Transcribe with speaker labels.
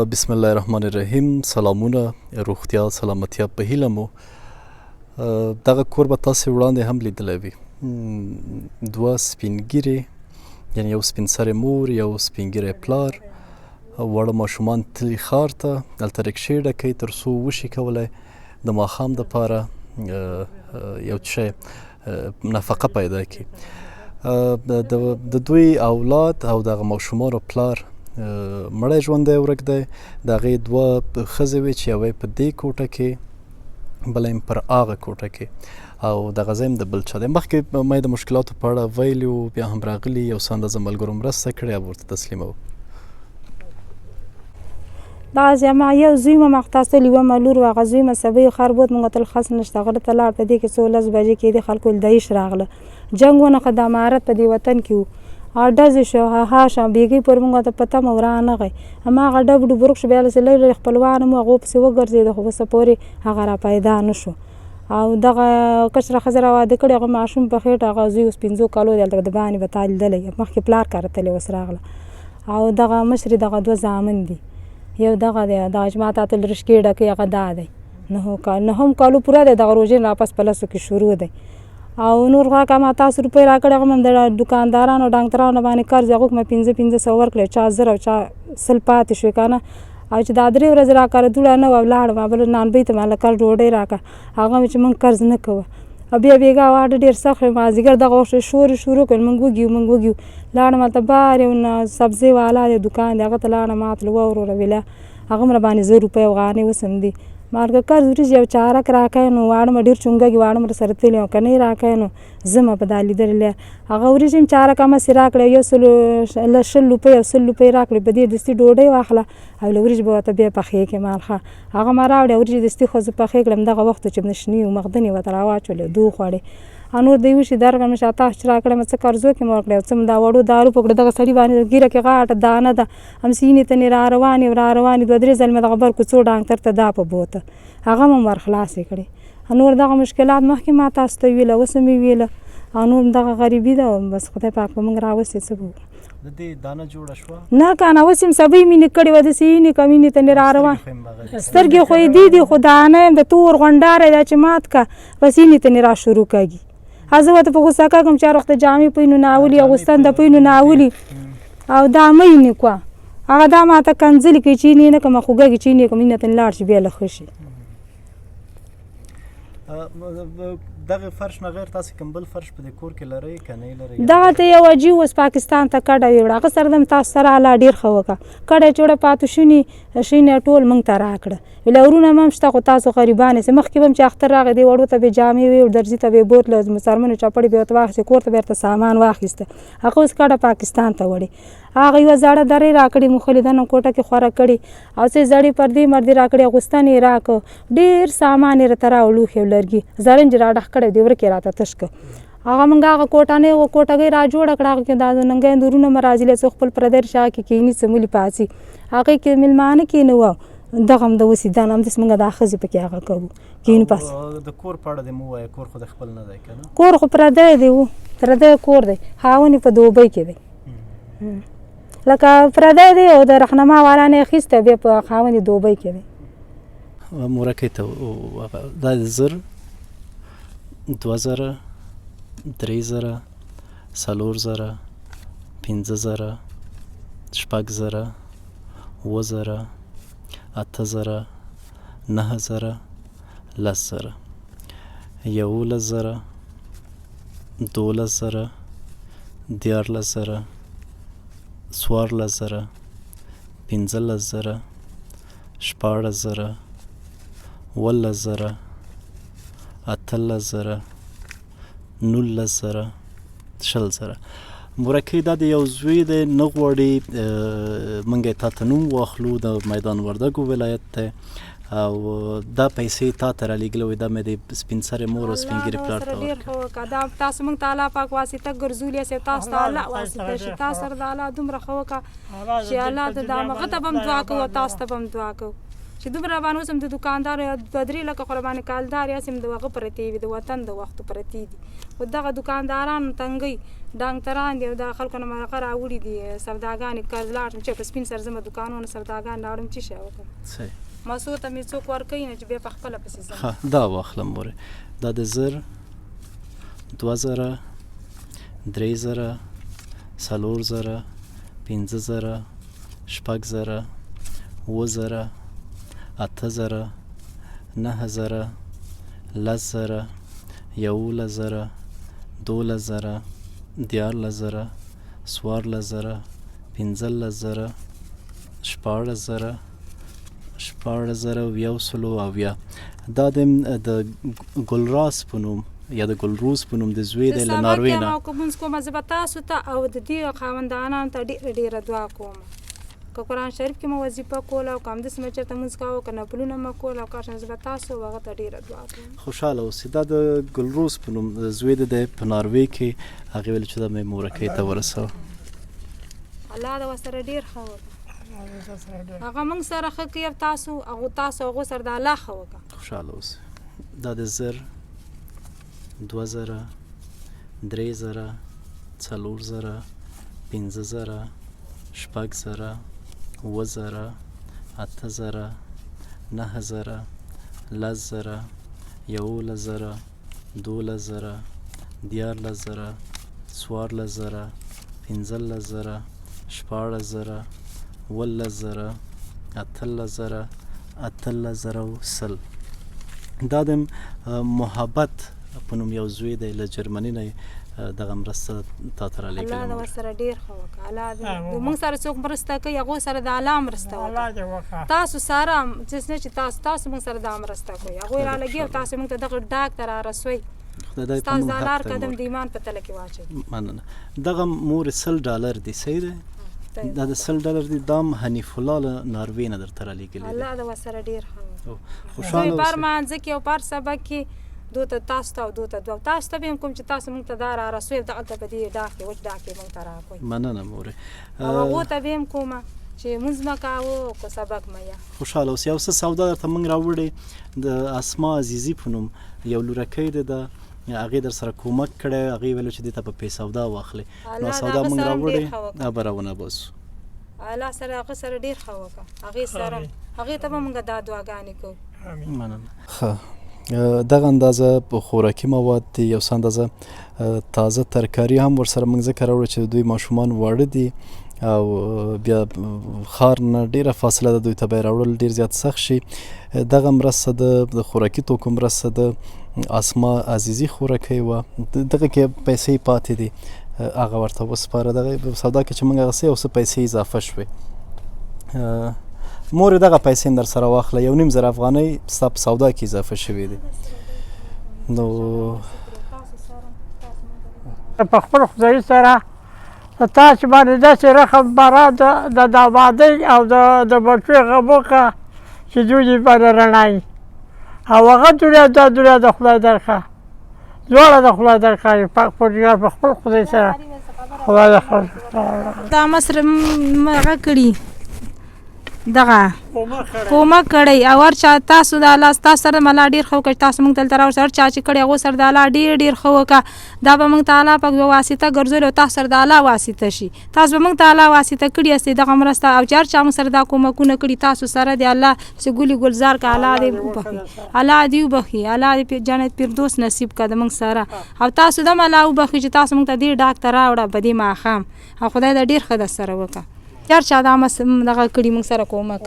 Speaker 1: بسم الله الرحمن الرحیم. سلامونه، روغتیا، سلامتیا په هیله مو. دغه کور به تاسې وړاندې هم لیدلی وي. دوه سپینګیرې، یعنې یو سپین سرې مور، یو سپینګیری پلار، واړه ماشومان تلي ښار ته، هلته رکشې ډکوي تر څو وشي کولی د ماښام دپاره یو شی نفقه پیدا کړي. د دوی اولاد او دغه ماشومانو پلار مړی ژوندی ورک دی. د هغې دوه ښځې وې چې یوه یې په دې کوټه کې، بله یې پر هغه کوټه کې، او دغه ځای هم د بل چا دی. مخکې ما د مشکلاتو په اړه ویلي وو، بیا هم راغلي، یو څه اندازه ملګرو مرسته کړې او ورته تسلیموو.
Speaker 2: دغسې ما یو زوی مې مغتاسل یوه لور وه، هغه زوی مې سبی خر بوت، موږ ته خس نشته، غره ته لاړ. په دې کې 11 بجې کېدې، خلکو داعش راغله، جنګ ونښه، د امارت په دې وطن کې وو، ډزې شو، ها شو، بیګۍ پر موږ ته په تمه ورانغی. هماغه ډب ډوب ورک شو. بیا داسې لرې لرې خپلوان هم هغو پسې وګرځېده، خو وسه پورې هغه را پیدا نه شو. او دغه کشره ښځه را واده کړې، هغه ماشوم په خېټه، هغه زوی اوس 5 کالو دی، هلته د باندې به تا لیدلی، مخکې پلار کره تللی، اوس راغله. او دغه مشرې دغه 2 زامن دي، یو دغه دی، دغه چې ما ته تل رشکې ډکوي، هغه دا دی، 9 کالو پوره دی، دغه روژې نه واپس په 10 کې شروع دی. او نور غاکه ما 1000 روپۍ را کړې، هغه هم د دوکاندارانو ډاکټرانو باندې قرض، هغوی مې 500 ورکړې، چا 1000 او چا 100 پاتې شوې که نه. او چې دا 3 ورځې را کړه دوړه نه وه، ولاړم، بل نانبۍ ته مې لکه ډوډۍ راکړه، هغه مې چې موږ قرض نه کوه. او بیا بېګا واډه ډېر سخت شو، مازدیګر دغه وخت شور شروع کړ، موږ وږي وو، لاړم هلته بار یو سبزۍ والا دی، دوکان دی، هغه ته لاړم، ما ته وروره ویله، هغه هم راباندې 1000 روپۍ افغانۍ اوس هم دي. ما ورته قرض وریځ یو چارک راکوی، نو واړه مې ډېر چونګږي، واړه مې راسره تللي او که نه یې راکوی نو ځمه په دا لیدلې. هغه وریځې هم چارک همسې راکړې، 100 روپۍ او 100 روپۍ راکړې، په دې دستي ډوډۍ واخله او له وریځ به ورته بیا پخې کړې مالښه. هغه ما راوړې، وریځې دستي خو زه پخې کړم، دغه وخت چې نشنې وو، مخدنې ورته راواچولې، دو خوړې. او نور دی وشي درکړم، شا تاسو چې راکړی مې څه قرضو کې مې ورکړی، او څه مې دا وړو دارو په کړه، دغه سړي باندې ګیره کې غاټه دانه ده، همسینې ته مې را روانې 2-3 ځل مې دغه بر کوڅو ډاکټر ته دا په بوته، هغه مې ور خلاصې کړې. نور دغه مشکلات مخکې ما تاسو ته ویله، اوس مې ویله، او نور دغه غریبي ده، بس خدای پاک په موږ راوستې، څه به وکړو.
Speaker 1: د دې دانه جوړه شوه؟
Speaker 2: نه که نه، اوس یم سبۍ مینې کړې وه، داسې یینې که مینې ته مې را روان، سترګې خو یې دي، خو دانه یم د تور غونډاری دا چې مات که، بس یینې ته مې را شروع کېږي. زه ورته په غوسه کېږم چې هر وخت د جامې پوی نو ناولي، اغوستن د پوی نو ناولي، او دا مه یې نکوه، هغه دا ما ته کنځلې کوي چې یې نه کړم، خوږږي چې یې نه کړم، یینې ته لاړ شي، بیا له ښه شي.
Speaker 1: دغه فرش نه غیر تاسې کوم بل فرش په دې کور کې لرئ که نه یې لرئ؟
Speaker 2: دغه ته یو اجي اوس پاکستان ته کډه ویوړه، هغه سره دم تاسو سره الله ډېر ښه وکړه، کډه یې چوړه پاتې شونې ټول موږ ته راکړه، ویله ورونه هم شته، خو تاسو غریبان یاست. مخکې به هم چې اختر راغی، دې وړو ته به جامې وې، درځي ته به یې بوتله، څرمنې چپړې به یې ورته واخیستې، کور ته به یې ورته سامان واخیسته، هغه اوس کډه پاکستان ته وړې. هغه یوه زړه درې را کړې، مخلي دنه کوټه کې خوره کړې، او څه زړې پردې مردې را کړې، اغوستن یې راکړه، ډېر سامان یې راته راوړ، لوښي او لرګي، زرنج را ډک کړی دی، ورک یې راته تش کړ. هغه موږ هغه کوټنۍ کوټګۍ را جوړه کړه، هغه کې دا ننګی اندورونه مې راځي، څو خپل پردی شا کې کښېني، څه ملي پاڅي، هغې کې مېلمانه کښېنه وه، دغه هم د اوسېدن همداسې موږ دا ښځې پکې هغه کوو، کښېنو پاس.
Speaker 1: د کور په اړه دې مو ووایه، کور خو د خپل نه دی که نه؟
Speaker 2: کور خو پردی دی، پردی کور دی، خاوند یې په دوبۍ کې دی، لکه پردی دی او د رهنما والا نه یې اخیستی، بیا په خاوند یې دوبۍ کې دی.
Speaker 1: مورکۍ ته دا 1000 2000 3000 4000 5000 6000 7000 8000 9000 10000 11,000 12,000 14,000 14,000 15,000 16,000 17,000 18,000 19,000 20,000. مورکۍ دا د یو زوی دی، نه غواړي موږ یې تا ته نوم واخلو، د میدان وردګو ولایت دی، او دا پیسې تا ته رالیږلې وې، دا مې د سپین سرې مور او سپین ګیري پلار ته ورکړې.
Speaker 2: دا تاسو موږ ته الله پاک واسطه ګرځولي یاست، تاسو ته الله واسطه شي، تاسو سره د الله دومره ښه وکړه چې الله ته دا هغه ته به هم دعا کوو، تاسو ته به هم دعا کوو چې چې دومره باندې اوس هم د دوکاندار 2-3 لکه خو راباندې کالدار یاسې هم د هغه پرتې وي د وطن د وختو پرتې دي خو دغه دوکاندارانو تنګۍ ډانګتران دي او د خلکو نه مرغه راوړي دي سوداګانې قرض لاړ شم چې په سپین سر زما دوکانونه سوداګان راوړم چې شی وکړم مسو ته مې څوک ورکوي نه چې بیا په خپله پسې ځم
Speaker 1: دا واخلم مورې دا د 1000 2000 3000 4000 5000 6000 7000 8000 9000 10,000 11,000 12,000 14,000 14,000 15,000 16,000 16,000 دا د ګلراس په نوم یا د ګلروز په نوم د زوی دی له ناروې نه
Speaker 2: سبا کوم کوم زه به تاسو ته او د دې خاوندانانو ته ډېره دعا کوم که قرآن شریف کې مو وظیفه کوله او که همداسې مې چېرته لمونځ کاوه که نفلونه مې کوله او کاش زه به تاسو هغه ته ډېره دعا کوم
Speaker 1: خوشحاله اوسئ دا د ګلروز په نوم زوی دی په ناروې کې هغې ویل چې دا مې مورکۍ ته ورسوه
Speaker 2: الله دې ورسره ډېر ښه وکړه هغه موږ سره ښه کوي تاسو هغو سره د الله ښه وکړه
Speaker 1: خوشحاله اوسئ دا د 1000 2000 3000 4000 5000 60,000 7000 8000 9000 10,000 11,000 12,000 14,000 14,000 15,000 16,000 17,000 18,000 18,000 دا د محبت په نوم یو زوی دی له جرمني نه دغه مرسته تا ته رالیږلې
Speaker 2: الله دې ورسره ډېر ښه وکړه الله دې موږ سره څوک مرسته کوي هغو سره د الله مرسته وکړه تاسو سره چې تاسو موږ سره دا مرسته کوي هغوی رالګي او تاسو موږ ته دغه ډاک ته رارسوئ ستاسو د لار قدم د ایمان په تله کې واچوي
Speaker 1: مننه دغه مور $100 دی صحیح دی دا د $100 دی دام حنیف الله له ناروې نه درته رالیږلې
Speaker 2: الله دې ورسره ډېر ښه وکړه
Speaker 1: خوشحاله
Speaker 2: اوسئ پر مانځه کې او پر سبق کې دوته تاسو ته او دوته دوه تاسو ته به هم کوم چې تاسو موږ ته دا رارسوئ دغلته به دې ډاکې وچ ډاکې موږ ته راکوئ
Speaker 1: مننه مورې
Speaker 2: او هغو ته به هم کومه چې مونځ مه کوو که سبق مه یه
Speaker 1: خوشحاله اوسئ یو څه سودا درته موږ راوړې د اسما عزیزي په نوم یو لورکۍ ده د هغې در سره کومک کړی هغې ویلو چې دې ته به پې سودا واخلې نو سودا موږ راوړې به راونه باسو
Speaker 2: الله سره هغه سره ډېر ښه وکړه هغې ته به موږ دا دعاګانې کوو
Speaker 1: مننه ښه دغه اندازه په خوراکي مواد دي یو څه اندازه تازه ترکاري هم ورسره موږ ځکه راوړو چې دوی ماشومان واړه دي او بیا ښار نه ډېره فاصله ده دوی ته به یې راوړل ډېر زیات سخت شي دغه مرسته د خوراکي توکو مرسته د اسما عزیزي خوراکۍ وه دغه کې پیسې پاتې دي هغه ورته وسپاره دغه سودا کې چې موږ هغه څه یو څه پیسې اضافه شوې مورې دغه پیسې هم در سره واخله 1,500 افغانۍ ستا په سودا کې اضافه شوې دي نو
Speaker 3: په خپل خدای سره تاسو باندې داسې رقم باره د آبادۍ او د بچو غموکه چې دوی یې باندې رڼایي او هغه دنیا دا دنیا د خدای درکړه دواړه د خدای درکړه په خپل خدای سره خدای
Speaker 2: دا مصر هغه کړي دغه کومک کړی او هر چا تاسو د الله ستاسو سره ملا ډېر ښه وکړه تاسو موږ دلته راوړئ هر چا چې کړی هغو سره د الله ډېر ښه وکړه دا به موږ ته الله پاک یوه واسطه ګرځولې او تاسو سره د الله واسطه شي تاسو به موږ ته الله واسطه کړي یاستئ دغه مرسته او چې هر چا موږ سره دا کومکونه کړي تاسو سره د الله چې ګلي ګلزار که الله دې وبخي الله دې وبخي الله دې جنت فردوس نصیب کړه د موږ سره او تاسو دم الله وبخي چې تاسو موږ ته دې ډاک ته راوړه په دې ماښام او خدای دې ډېر ښه در سره وکړه هر چا دا دغه کړي موږ سره کومک